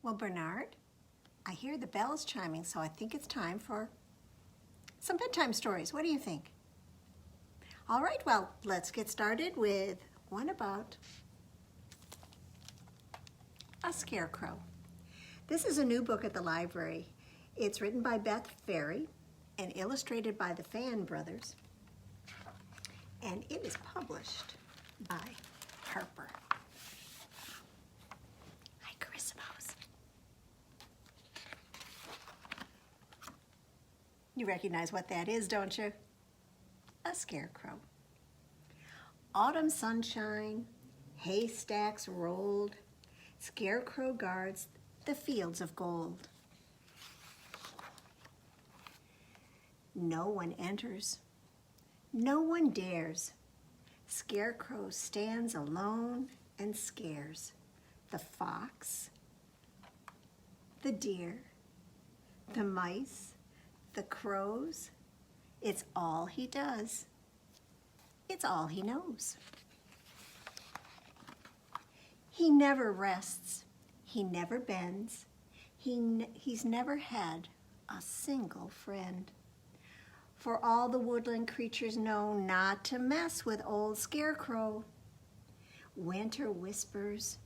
Well, Bernard, I hear the bells chiming, so I think it's time for some bedtime stories. What do you think? All right, well, let's get started with one about a scarecrow. This is a new book at the library. It's written by Ferry and illustrated by the Fan brothers, and it is published by Harper. Hi, Christmas. You recognize what that is, don't you? A scarecrow. Autumn sunshine, haystacks rolled, scarecrow guards the fields of gold. No one enters, no one dares. Scarecrow stands alone and scares the fox, the deer, the mice, the crows. It's all he does. It's all he knows. He never rests. He never bends. He's never had a single friend. For all the woodland creatures know not to mess with old Scarecrow. Winter whispers,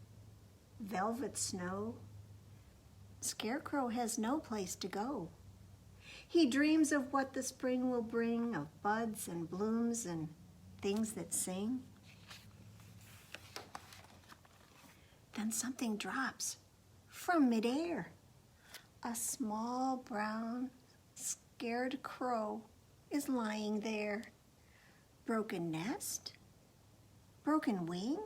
velvet snow. Scarecrow has no place to go. He dreams of what the spring will bring, of buds and blooms and things that sing. Then something drops from midair. A small brown scared crow is lying there. Broken nest? Broken wing?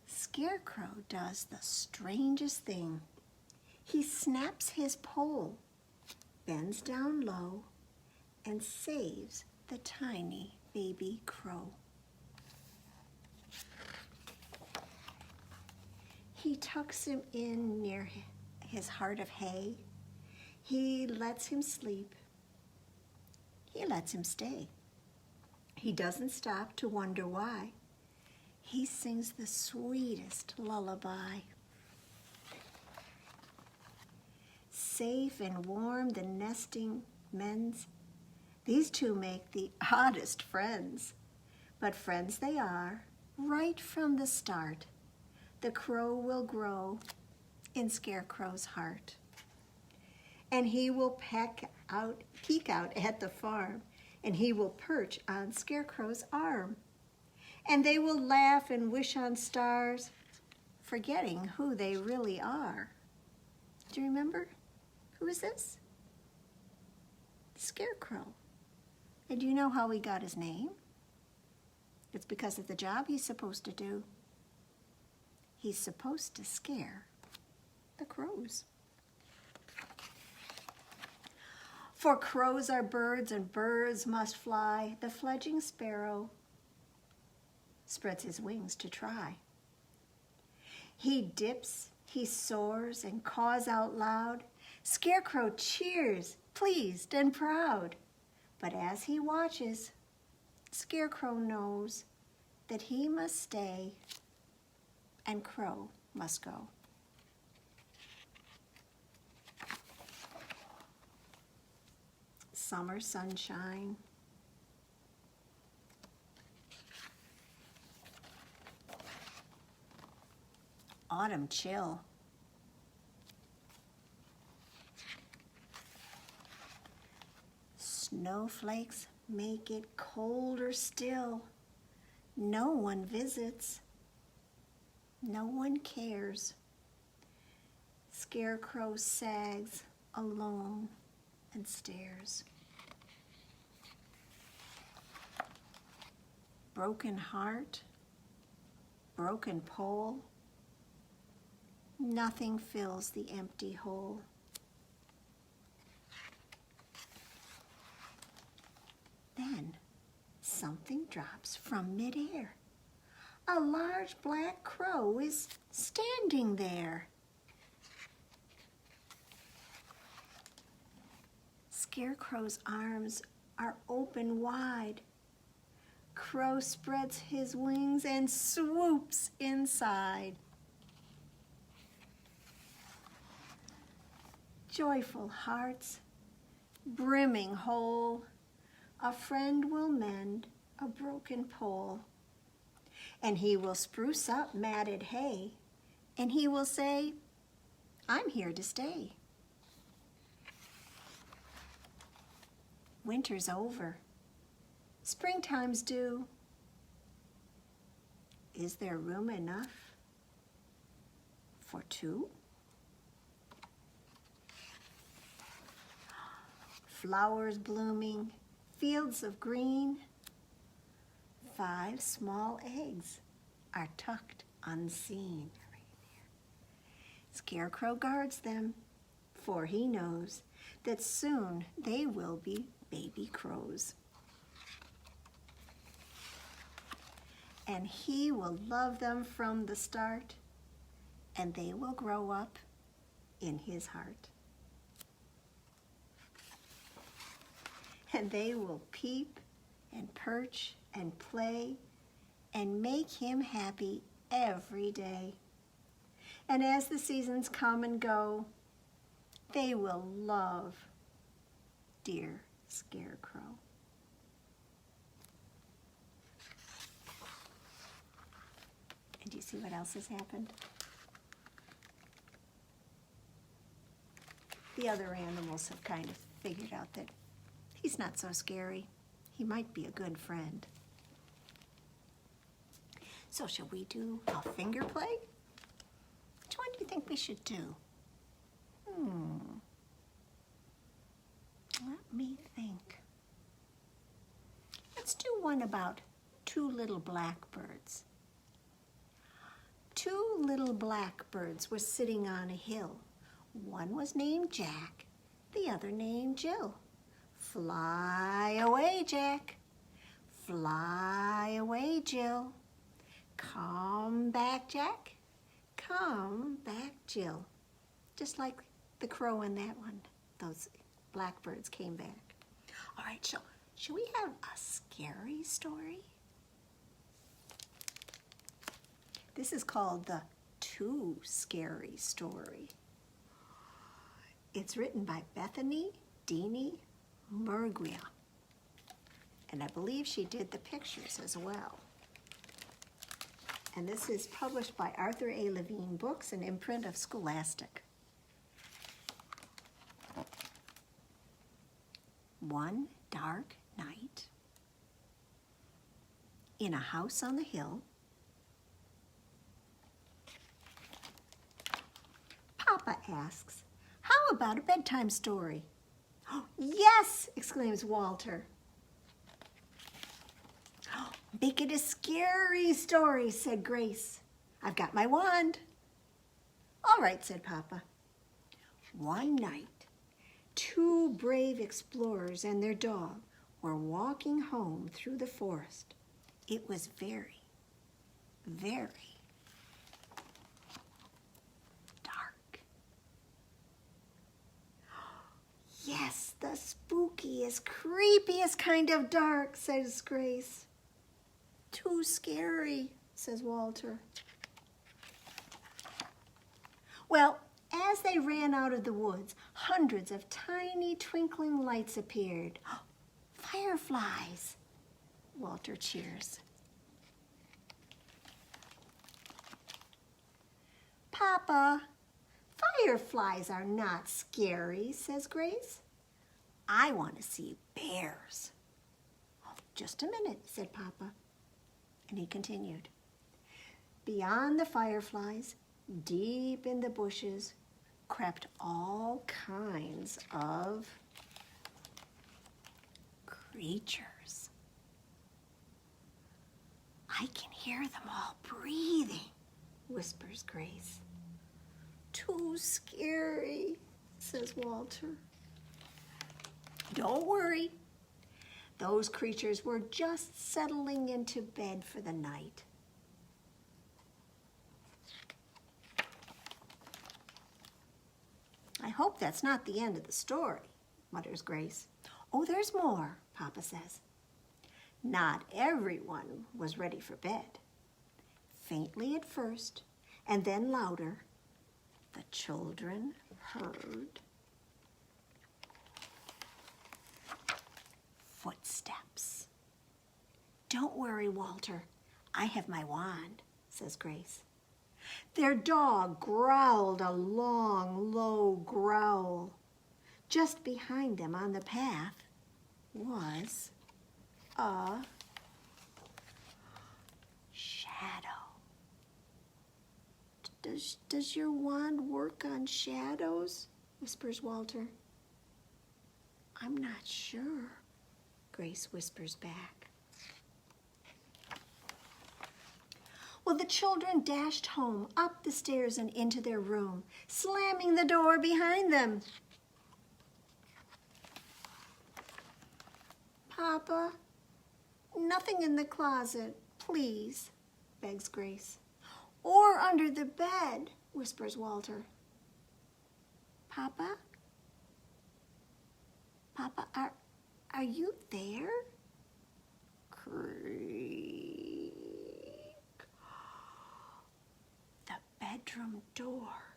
Scarecrow does the strangest thing. He snaps his pole, bends down low, and saves the tiny baby crow. He tucks him in near his heart of hay. He lets him sleep. He lets him stay. He doesn't stop to wonder why. He sings the sweetest lullaby. Safe and warm the nesting mends. These two make the oddest friends, but friends they are right from the start. The crow will grow in Scarecrow's heart, and he will peek out at the farm, and he will perch on Scarecrow's arm, and they will laugh and wish on stars, forgetting who they really are. Do you remember? Who is this? Scarecrow. And do you know how he got his name? It's because of the job he's supposed to do. He's supposed to scare the crows. For crows are birds and birds must fly. The fledgling sparrow spreads his wings to try. He dips, he soars and caws out loud. Scarecrow cheers, pleased and proud. But as he watches, Scarecrow knows that he must stay and Crow must go. Summer sunshine. Autumn chill. Snowflakes make it colder still. No one visits. No one cares. Scarecrow sags alone and stares. Broken heart, broken pole. Nothing fills the empty hole. Then something drops from midair. A large black crow is standing there. Scarecrow's arms are open wide. Crow spreads his wings and swoops inside. joyful hearts, brimming whole, a friend will mend a broken pole. And he will spruce up matted hay, and he will say, I'm here to stay. Winter's over. Springtime's due. Is there room enough for two? Flowers blooming, fields of green. 5 small eggs are tucked unseen. Scarecrow guards them, for he knows that soon they will be baby crows. And he will love them from the start, and they will grow up in his heart. And they will peep and perch and play and make him happy every day. And as the seasons come and go, they will love dear Scarecrow. And do you see what else has happened? The other animals have kind of figured out that he's not so scary. He might be a good friend. So shall we do a finger play? Which one do you think we should do? Let me think. Let's do one about 2 little blackbirds. 2 little blackbirds were sitting on a hill. One was named Jack, the other named Jill. Fly away, Jack. Fly away, Jill. Come back, Jack. Come back, Jill. Just like the crow in that one. Those blackbirds came back. All right, shall we have a scary story? This is called the Too Scary Story. It's written by Bethany, Deeney, Murguia. And I believe she did the pictures as well. And this is published by Arthur A. Levine Books, an imprint of Scholastic. One dark night, in a house on the hill, Papa asks, how about a bedtime story? Oh, yes, exclaims Walter. Oh, make it a scary story, said Grace. I've got my wand. All right, said Papa. One night, 2 brave explorers and their dog were walking home through the forest. It was very, very dark. Yes, the spookiest, creepiest kind of dark, says Grace. Too scary, says Walter. Well, as they ran out of the woods, hundreds of tiny twinkling lights appeared. Fireflies, Walter cheers. Papa, fireflies are not scary, says Grace. I want to see bears. Oh, just a minute, said Papa. And he continued. Beyond the fireflies, deep in the bushes, crept all kinds of creatures. I can hear them all breathing, whispers Grace. Too scary, says Walter. Don't worry. Those creatures were just settling into bed for the night. I hope that's not the end of the story, mutters Grace. Oh, there's more, Papa says. Not everyone was ready for bed. Faintly at first, and then louder, the children heard footsteps. "Don't worry, Walter. I have my wand," says Grace. Their dog growled a long, low growl. Just behind them on the path was a shadow. Does your wand work on shadows?" whispers Walter. "I'm not sure," Grace whispers back. Well, the children dashed home, up the stairs and into their room, slamming the door behind them. "Papa, nothing in the closet, please," begs Grace. "Or under the bed," whispers Walter. "Papa? Papa, are you there?" Creak. The bedroom door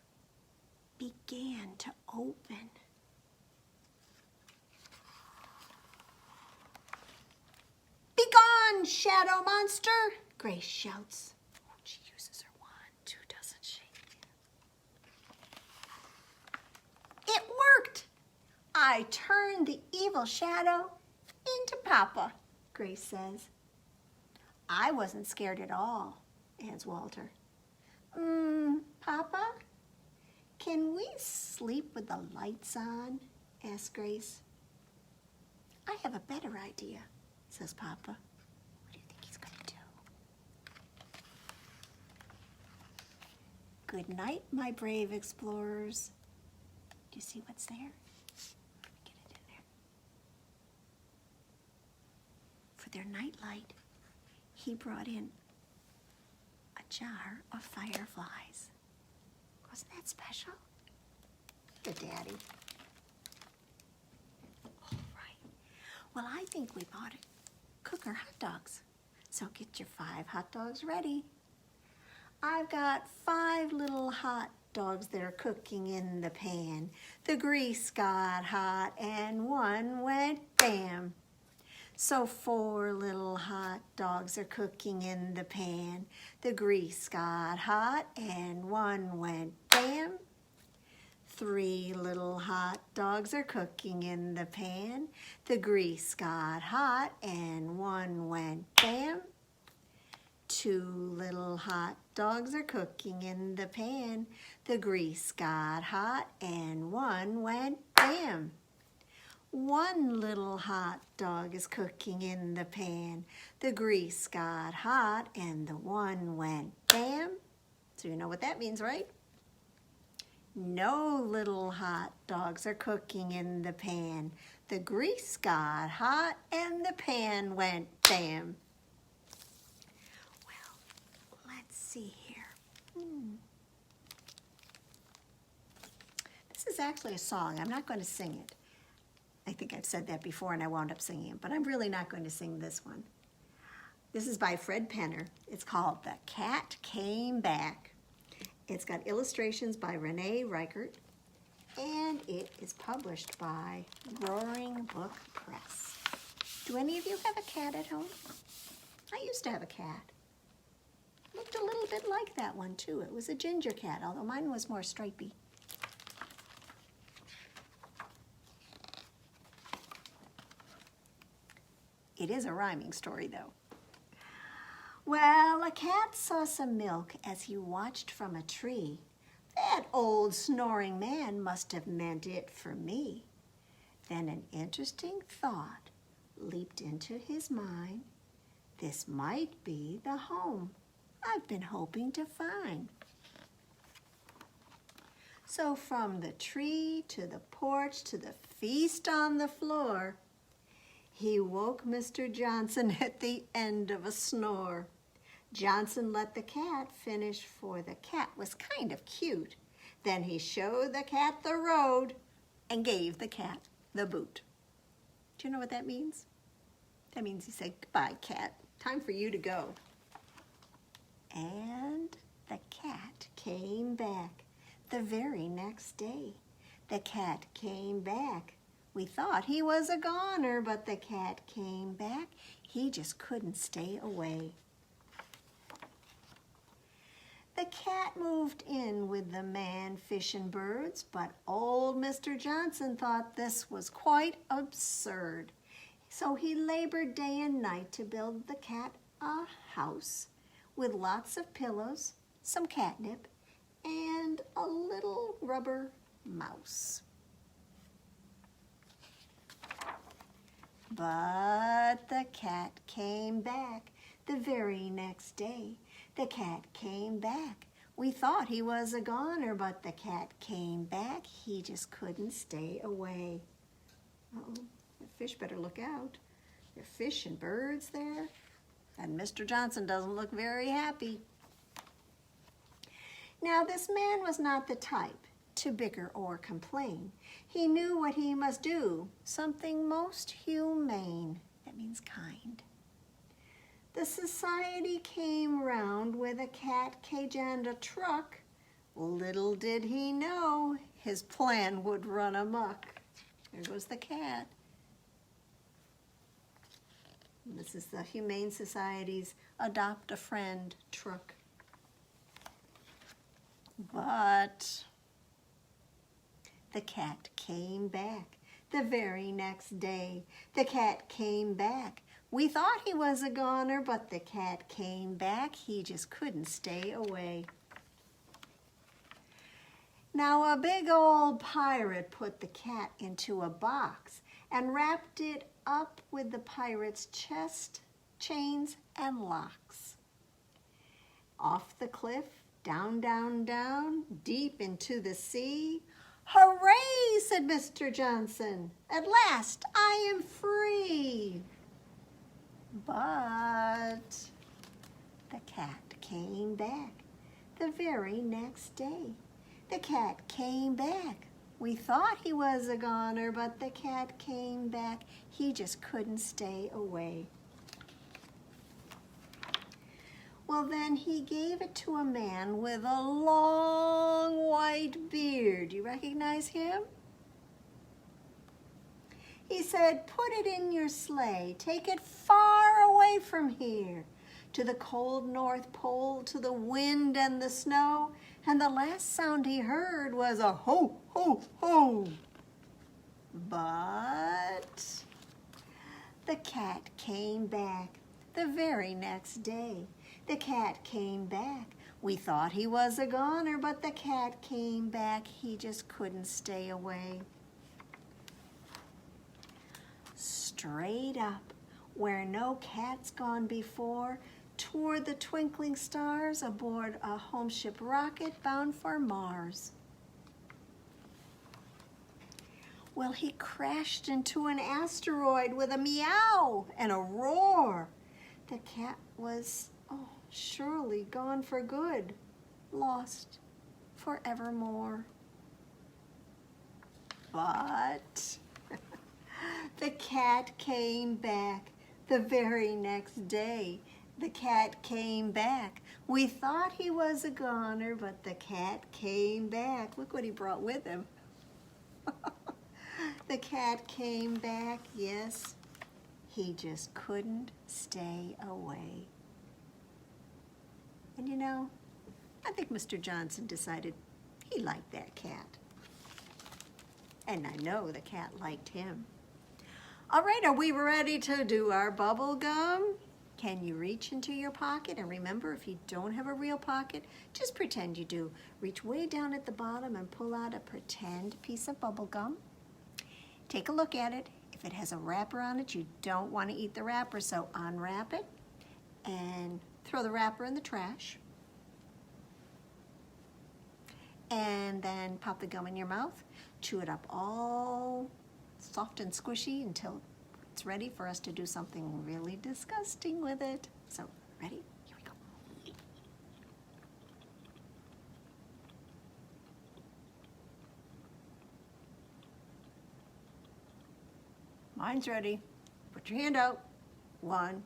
began to open. "Begone, shadow monster!" Grace shouts. Oh, she uses her wand too, doesn't she? "It worked! I turned the evil shadow into Papa," Grace says. "I wasn't scared at all," adds Walter. "Papa, can we sleep with the lights on?" asks Grace. "I have a better idea," says Papa. What do you think he's going to do? "Good night, my brave explorers." Do you see what's there? Let me get it in there. For their nightlight, he brought in a jar of fireflies. Wasn't that special? Here, Daddy. All right. Well, I think we ought to cook our hot dogs. So get your 5 hot dogs ready. I've got 5 little hot dogs that are cooking in the pan. The grease got hot and one went bam. So 4 little hot dogs are cooking in the pan. The grease got hot and one went bam. 3 little hot dogs are cooking in the pan. The grease got hot and one went bam. 2 little hot dogs are cooking in the pan. The grease got hot and one went bam. 1 little hot dog is cooking in the pan. The grease got hot and the one went bam. So you know what that means, right? No little hot dogs are cooking in the pan. The grease got hot and the pan went bam. Well, let's see here. This is actually a song. I'm not going to sing it. I think I've said that before and I wound up singing it, but I'm really not going to sing this one. This is by Fred Penner. It's called The Cat Came Back. It's got illustrations by Renee Reichert, and it is published by Roaring Book Press. Do any of you have a cat at home? I used to have a cat. Looked a little bit like that one too. It was a ginger cat, although mine was more stripy. It is a rhyming story, though. Well, a cat saw some milk as he watched from a tree. That old snoring man must have meant it for me. Then an interesting thought leaped into his mind. This might be the home I've been hoping to find. So from the tree to the porch to the feast on the floor, he woke Mr. Johnson at the end of a snore. Johnson let the cat finish, for the cat was kind of cute. Then he showed the cat the road and gave the cat the boot. Do you know what that means? That means he said, "Goodbye, cat. Time for you to go." And the cat came back the very next day. The cat came back We thought he was a goner, but the cat came back. He just couldn't stay away. The cat moved in with the man, fish, and birds, but old Mr. Johnson thought this was quite absurd. So he labored day and night to build the cat a house with lots of pillows, some catnip, and a little rubber mouse. But the cat came back the very next day. The cat came back. We thought he was a goner, but the cat came back. He just couldn't stay away. Uh-oh, the fish better look out. There are fish and birds there. And Mr. Johnson doesn't look very happy. Now, this man was not the type to bicker or complain. He knew what he must do, something most humane. That means kind. The society came round with a cat cage and a truck. Little did he know his plan would run amok. There goes the cat. This is the Humane Society's Adopt a Friend truck. But the cat came back the very next day. The cat came back. We thought he was a goner, but the cat came back. He just couldn't stay away. Now, a big old pirate put the cat into a box and wrapped it up with the pirate's chest, chains, and locks. Off the cliff, down, down, down, deep into the sea. "Hooray!" said Mr. Johnson. "At last I am free." But the cat came back the very next day. The cat came back. We thought he was a goner, but the cat came back. He just couldn't stay away. Well, then he gave it to a man with a long white beard. You recognize him? He said, "Put it in your sleigh. Take it far away from here, to the cold North Pole, to the wind and the snow." And the last sound he heard was a ho, ho, ho. But the cat came back the very next day. The cat came back. We thought he was a goner, but the cat came back. He just couldn't stay away. Straight up, where no cat's gone before, toward the twinkling stars aboard a homeship rocket bound for Mars. Well, he crashed into an asteroid with a meow and a roar. The cat was, surely gone for good, lost forevermore. But the cat came back the very next day. The cat came back. We thought he was a goner, but the cat came back. Look what he brought with him. The cat came back, yes. He just couldn't stay away. And you know, I think Mr. Johnson decided he liked that cat. And I know the cat liked him. All right, are we ready to do our bubble gum? Can you reach into your pocket? And remember, if you don't have a real pocket, just pretend you do. Reach way down at the bottom and pull out a pretend piece of bubble gum. Take a look at it. If it has a wrapper on it, you don't want to eat the wrapper, so unwrap it and throw the wrapper in the trash. And then pop the gum in your mouth. Chew it up all soft and squishy until it's ready for us to do something really disgusting with it. So, ready? Here we go. Mine's ready. Put your hand out. 1,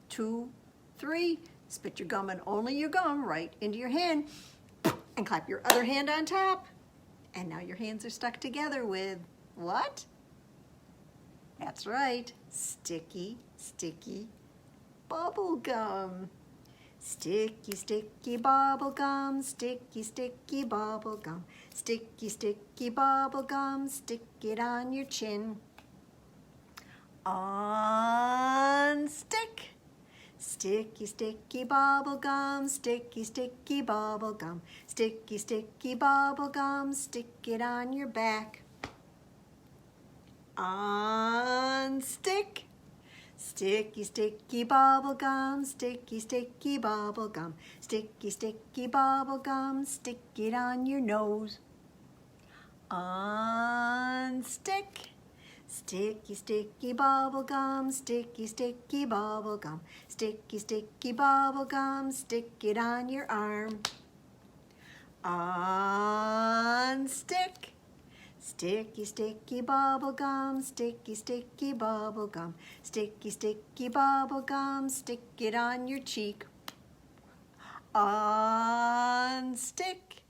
2, 3. Spit your gum and only your gum right into your hand. And clap your other hand on top. And now your hands are stuck together with what? That's right, sticky, sticky bubble gum. Sticky, sticky bubble gum, sticky, sticky bubble gum. Sticky, sticky bubble gum, stick it on your chin. On stick. Sticky, sticky bubble gum, sticky, sticky bubble gum. Sticky, sticky bubble gum, stick it on your back. On stick. Sticky, sticky bubble gum, sticky, sticky bubble gum. Sticky, sticky bubble gum, stick it on your nose. On stick. Sticky, sticky bubble gum, sticky, sticky bubble gum. Sticky, sticky bubble gum, stick it on your arm. On stick. Sticky, sticky bubble gum, sticky, sticky bubble gum. Sticky, sticky bubble gum, stick it on your cheek. On stick.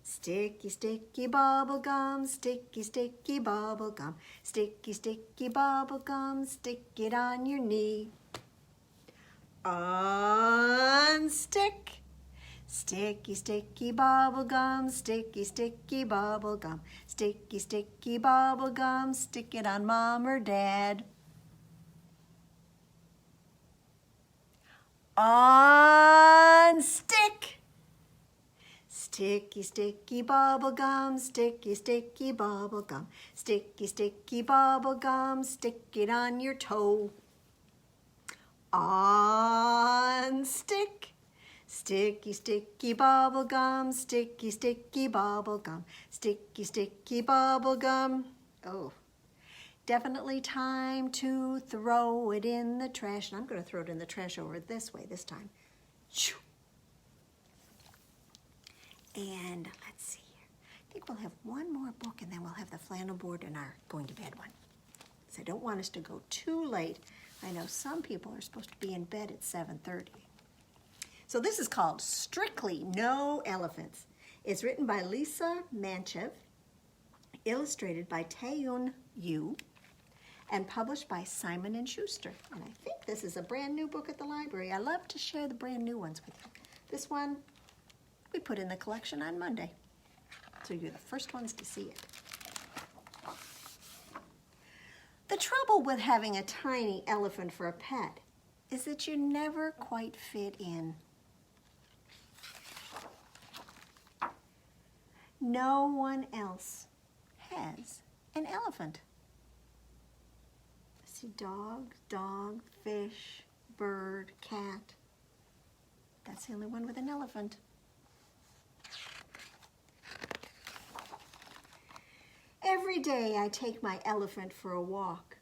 Sticky, sticky bubble gum, sticky, sticky bubble gum. Sticky, sticky bubble gum, stick it on your knee. On stick. Sticky, sticky bubble gum, sticky, sticky bubble gum. Sticky, sticky bubble gum, stick it on mom or dad. On stick. Sticky, sticky bubble gum, sticky, sticky bubble gum. Sticky, sticky bubble gum, stick it on your toe. On stick. Sticky, sticky bubble gum, sticky, sticky bubble gum. Sticky, sticky bubble gum. Oh, definitely time to throw it in the trash. And I'm going to throw it in the trash over this way this time. And let's see here. I think we'll have one more book and then we'll have the flannel board and our going to bed one. So I don't want us to go too late. I know some people are supposed to be in bed at 7:30. So this is called Strictly No Elephants. It's written by Lisa Mantchev, illustrated by Taeyoon Yu, and published by Simon & Schuster. And I think this is a brand new book at the library. I love to share the brand new ones with you. This one we put in the collection on Monday, so you're the first ones to see it. The trouble with having a tiny elephant for a pet is that you never quite fit in. No one else has an elephant. I see dog, fish, bird, cat. That's the only one with an elephant. Every day I take my elephant for a walk.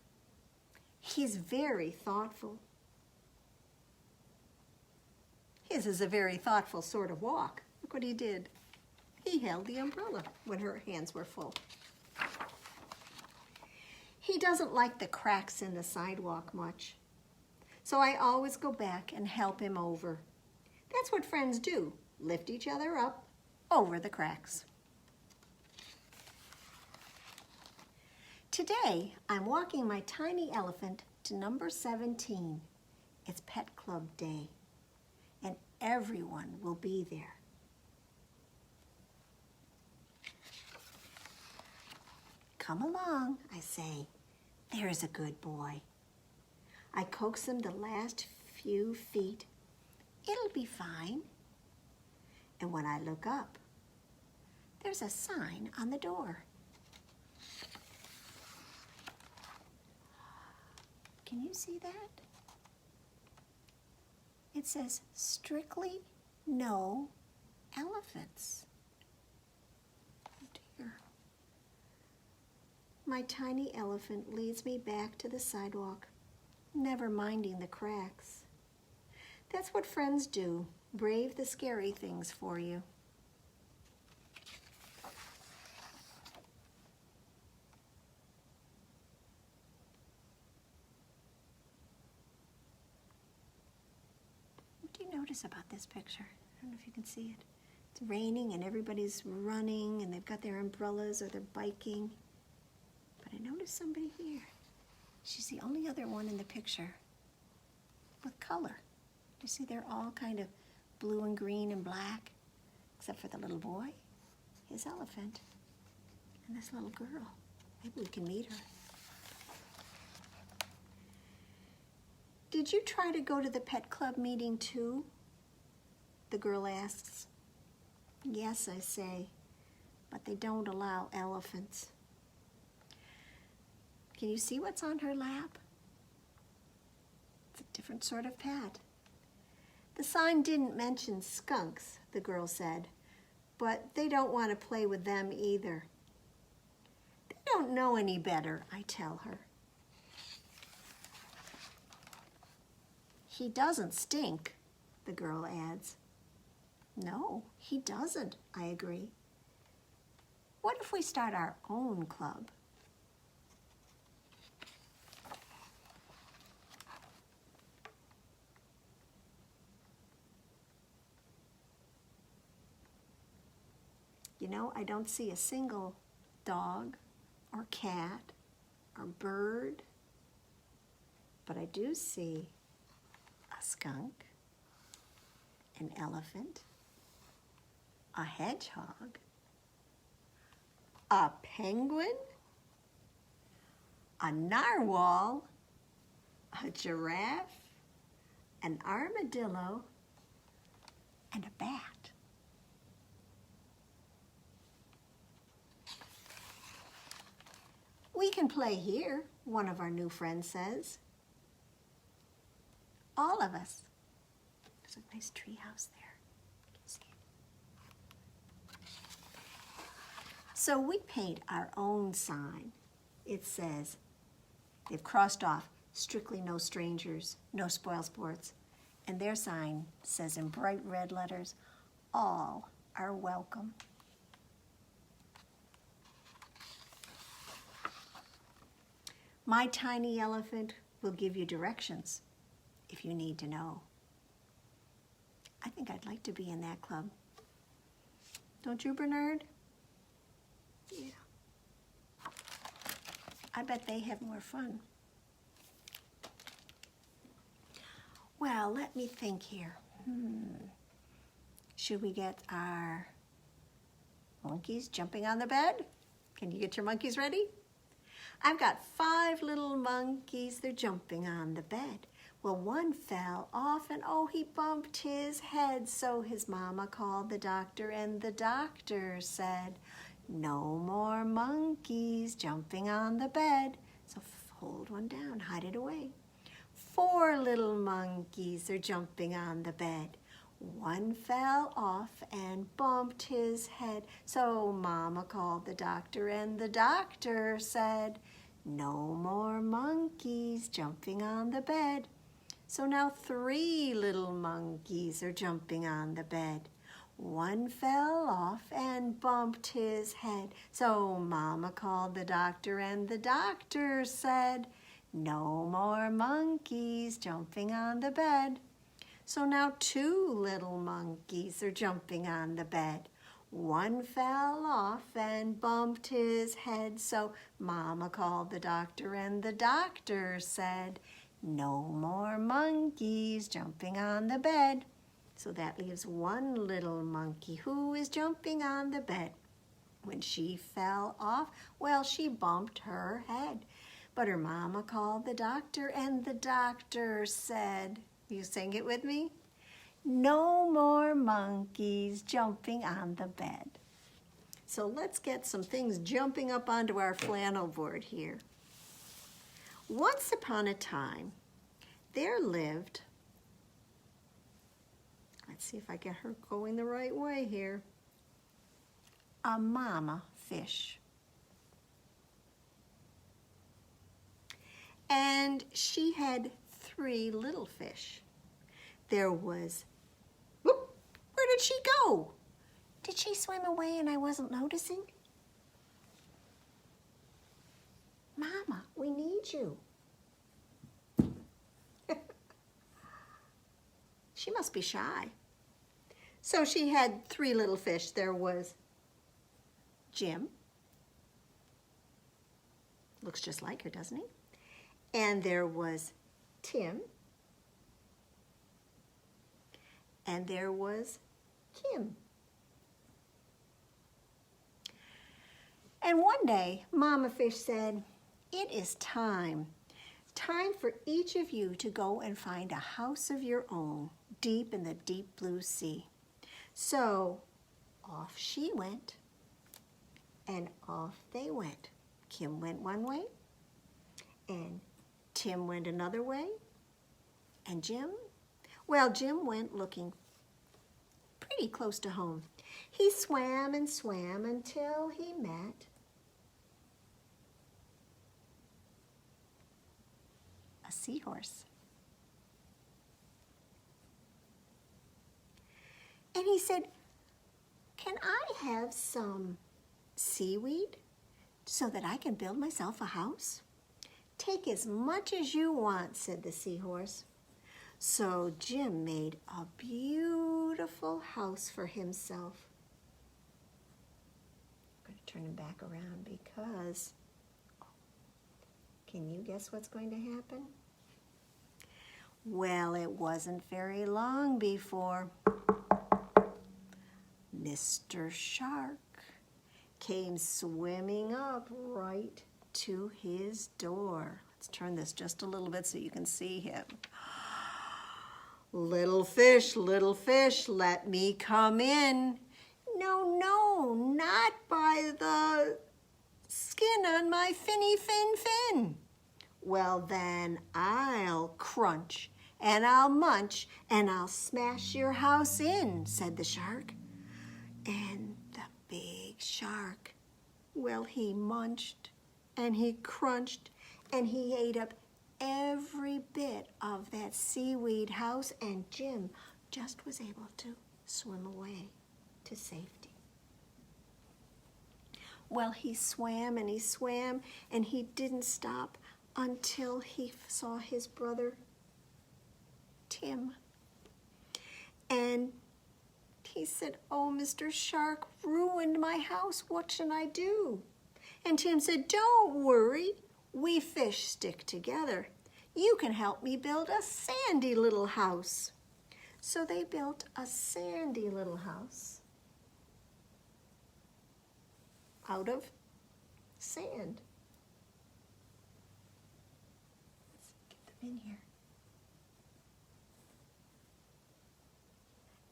He's very thoughtful. His is a very thoughtful sort of walk. Look what he did. He held the umbrella when her hands were full. He doesn't like the cracks in the sidewalk much, so I always go back and help him over. That's what friends do, lift each other up over the cracks. Today, I'm walking my tiny elephant to number 17. It's Pet Club Day, and everyone will be there. Come along, I say. There's a good boy. I coax him the last few feet. It'll be fine. And when I look up, there's a sign on the door. Can you see that? It says, Strictly No Elephants. Oh dear. My tiny elephant leads me back to the sidewalk, never minding the cracks. That's what friends do, brave the scary things for you. What do you notice about this picture? I don't know if you can see it. It's raining and everybody's running and they've got their umbrellas or they're biking. But I noticed somebody here. She's the only other one in the picture with color. You see they're all kind of blue and green and black, except for the little boy, his elephant, and this little girl. Maybe we can meet her. Did you try to go to the pet club meeting too? The girl asks. Yes, I say, but they don't allow elephants. Can you see what's on her lap? It's a different sort of pet. The sign didn't mention skunks, the girl said, but they don't want to play with them either. They don't know any better, I tell her. He doesn't stink, the girl adds. No, he doesn't, I agree. What if we start our own club? You know, I don't see a single dog or cat or bird, but I do see a skunk, an elephant, a hedgehog, a penguin, a narwhal, a giraffe, an armadillo, and a bat. We can play here, one of our new friends says. All of us. There's a nice tree house there. You can see it. So we paint our own sign. It says, they've crossed off, strictly no strangers, no spoil sports. And their sign says in bright red letters, all are welcome. My tiny elephant will give you directions if you need to know. I think I'd like to be in that club. Don't you, Bearnard? Yeah. I bet they have more fun. Well, let me think here. Should we get our monkeys jumping on the bed? Can you get your monkeys ready? I've got 5 little monkeys, they're jumping on the bed. Well, one fell off and oh, he bumped his head. So his mama called the doctor and the doctor said, no more monkeys jumping on the bed. So hold one down, hide it away. 4 little monkeys are jumping on the bed. One fell off and bumped his head. So mama called the doctor and the doctor said, no more monkeys jumping on the bed. So now 3 little monkeys are jumping on the bed. One fell off and bumped his head. So mama called the doctor and the doctor said, no more monkeys jumping on the bed. So now 2 little monkeys are jumping on the bed. One fell off and bumped his head. So mama called the doctor and the doctor said, no more monkeys jumping on the bed. So that leaves 1 little monkey who is jumping on the bed. When she fell off, well, she bumped her head. But her mama called the doctor and the doctor said, you sing it with me? No more monkeys jumping on the bed. So let's get some things jumping up onto our flannel board here. Once upon a time, there lived, let's see if I get her going the right way here, a mama fish. And she had 3 little fish. There was, whoop, where did she go? Did she swim away and I wasn't noticing? Mama, we need you. She must be shy. So she had 3 little fish. There was Jim. Looks just like her, doesn't he? and there was Tim, and there was Kim. And one day, Mama Fish said, "It is time for each of you to go and find a house of your own deep in the deep blue sea." So off she went, and off they went. Kim went one way, and Tim went another way, and Jim went looking pretty close to home. He swam and swam until he met a seahorse. And he said, "Can I have some seaweed so that I can build myself a house?" "Take as much as you want," said the seahorse. So Jim made a beautiful house for himself. I'm going to turn him back around because, can you guess what's going to happen? Well, it wasn't very long before Mr. Shark came swimming up right to his door. Let's turn this just a little bit so you can see him. Little fish, let me come in." "No, no, not by the skin on my finny fin." "Well, then I'll crunch and I'll munch and I'll smash your house in," said the shark. And the big shark, well, he munched and he crunched and he ate up every bit of that seaweed house, and Jim just was able to swim away to safety. Well, he swam and he swam and he didn't stop until he saw his brother Tim. And he said, "Oh, Mr. Shark ruined my house. What should I do?" And Tim said, "Don't worry. We fish stick together. You can help me build a sandy little house." So they built a sandy little house out of sand. Let's get them in here.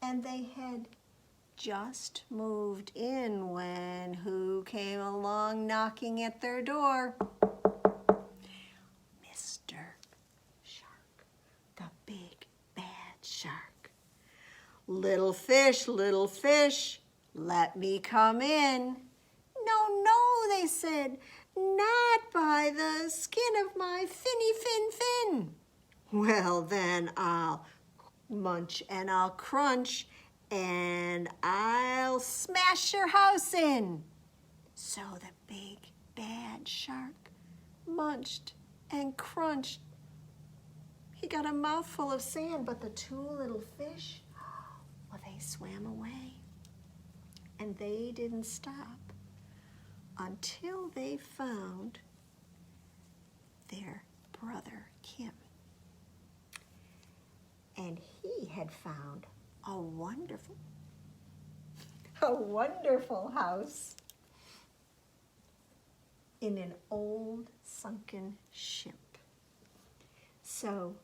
And they had just moved in when who came along knocking at their door? Mr. Shark, the big bad shark. Little fish, let me come in." "No, no," they said, "not by the skin of my finny fin." "Well, then I'll munch and I'll crunch and I'll smash your house in." So the big bad shark munched and crunched. He got a mouthful of sand, but the two little fish, well, they swam away. And they didn't stop until they found their brother Kim. And he had found a wonderful house in an old sunken ship. So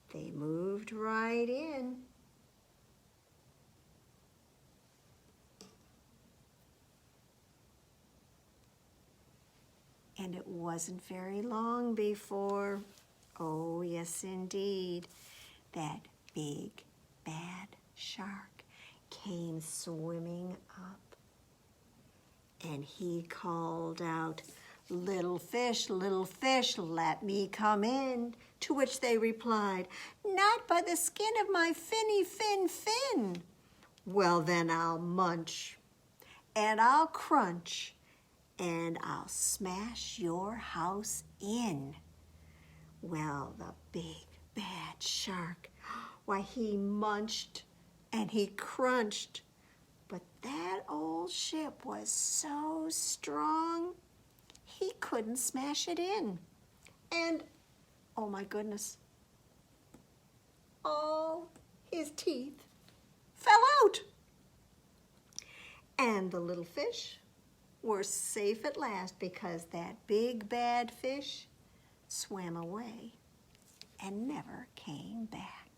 they moved right in. And it wasn't very long before, oh yes indeed, that big bad shark came swimming up. And he called out, little fish, let me come in." To which they replied, "Not by the skin of my finny fin." "Well, then I'll munch and I'll crunch and I'll smash your house in." Well, the big bad shark, why, he munched and he crunched, but that old ship was so strong, he couldn't smash it in. And, oh my goodness, all his teeth fell out. And the little fish were safe at last because that big bad fish swam away and never came back.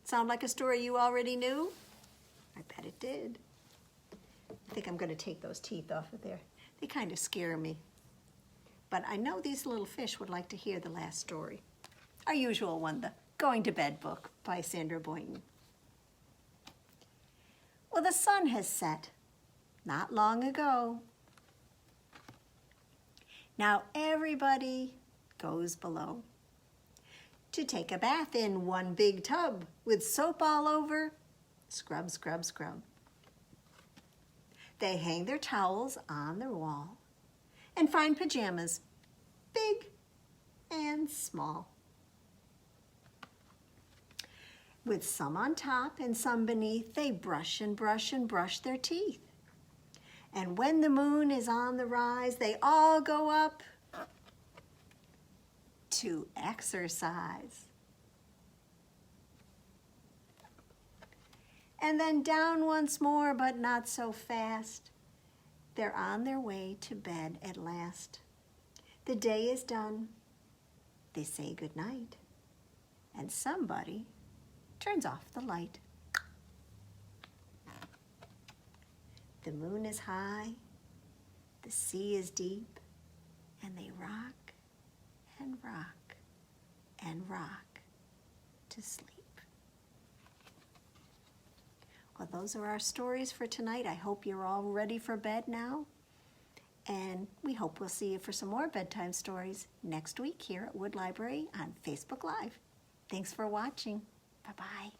Sound like a story you already knew? I bet it did. I think I'm going to take those teeth off of there. They kind of scare me. But I know these little fish would like to hear the last story. Our usual one, the Going to Bed book by Sandra Boynton. Well, the sun has set not long ago. Now everybody goes below to take a bath in one big tub with soap all over. Scrub, scrub, scrub. They hang their towels on the wall and find pajamas, big and small, with some on top and some beneath. They brush and brush and brush their teeth. And when the moon is on the rise, they all go up to exercise. And then down once more, but not so fast. They're on their way to bed at last. The day is done. They say goodnight. And somebody turns off the light. The moon is high, the sea is deep, and they rock and rock and rock to sleep. Well, those are our stories for tonight. I hope you're all ready for bed now. And we hope we'll see you for some more bedtime stories next week here at Wood Library on Facebook Live. Thanks for watching. Bye-bye.